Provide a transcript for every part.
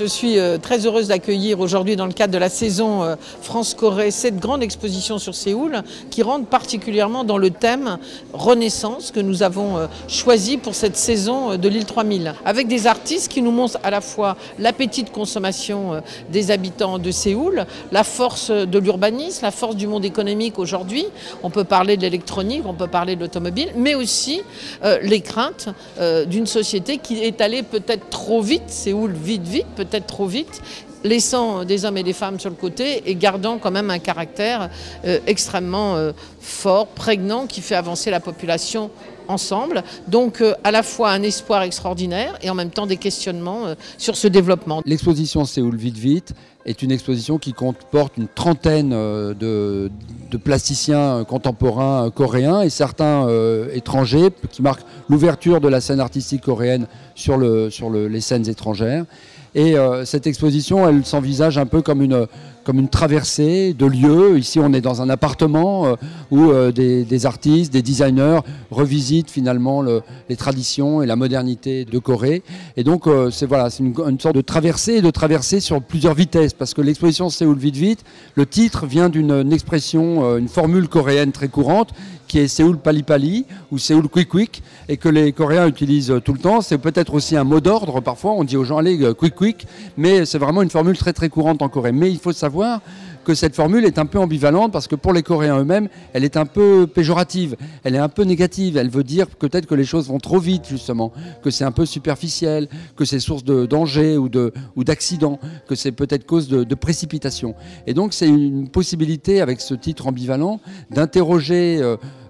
Je suis très heureuse d'accueillir aujourd'hui dans le cadre de la saison France-Corée cette grande exposition sur Séoul qui rentre particulièrement dans le thème Renaissance que nous avons choisi pour cette saison de l'île 3000. Avec des artistes qui nous montrent à la fois l'appétit de consommation des habitants de Séoul, la force de l'urbanisme, la force du monde économique aujourd'hui. On peut parler de l'électronique, on peut parler de l'automobile, mais aussi les craintes d'une société qui est allée peut-être trop vite, Séoul vite, peut-être trop vite, laissant des hommes et des femmes sur le côté et gardant quand même un caractère extrêmement fort, prégnant, qui fait avancer la population ensemble. Donc à la fois un espoir extraordinaire et en même temps des questionnements sur ce développement. L'exposition Séoul vite est une exposition qui comporte une trentaine de plasticiens contemporains coréens et certains étrangers, qui marquent l'ouverture de la scène artistique coréenne sur les scènes étrangères. Et cette exposition, elle s'envisage un peu comme une traversée de lieux. Ici, on est dans un appartement où des artistes, des designers revisitent finalement les traditions et la modernité de Corée. Et donc, c'est une sorte de traversée sur plusieurs vitesses. Parce que l'exposition Séoul vite, le titre vient d'une expression, une formule coréenne très courante, qui est Séoul Pali Pali ou Séoul Quick Quick, et que les Coréens utilisent tout le temps. C'est peut-être aussi un mot d'ordre, parfois on dit aux gens allez quick quick, mais c'est vraiment une formule très très courante en Corée. Mais il faut savoir que cette formule est un peu ambivalente parce que pour les Coréens eux-mêmes, elle est un peu péjorative, elle est un peu négative. Elle veut dire peut-être que les choses vont trop vite justement, que c'est un peu superficiel, que c'est source de danger ou d'accident, que c'est peut-être cause de précipitation. Et donc c'est une possibilité avec ce titre ambivalent d'interroger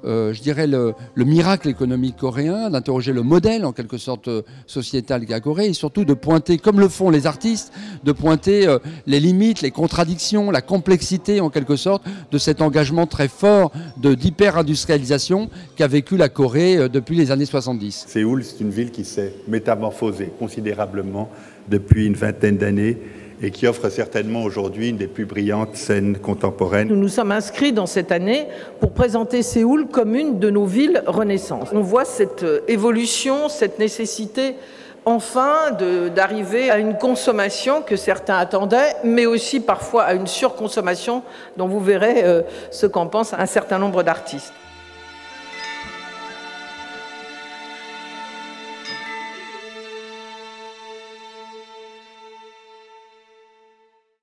je dirais le miracle économique coréen, d'interroger le modèle en quelque sorte sociétal qu'a Corée et surtout de pointer, comme le font les artistes, de pointer les limites, les contradictions, la complexité en quelque sorte de cet engagement très fort d'hyper-industrialisation qu'a vécu la Corée depuis les années 70. Séoul, c'est une ville qui s'est métamorphosée considérablement depuis une vingtaine d'années et qui offre certainement aujourd'hui une des plus brillantes scènes contemporaines. Nous nous sommes inscrits dans cette année pour présenter Séoul comme une de nos villes Renaissance. On voit cette évolution, cette nécessité enfin d'arriver à une consommation que certains attendaient, mais aussi parfois à une surconsommation dont vous verrez ce qu'en pensent un certain nombre d'artistes.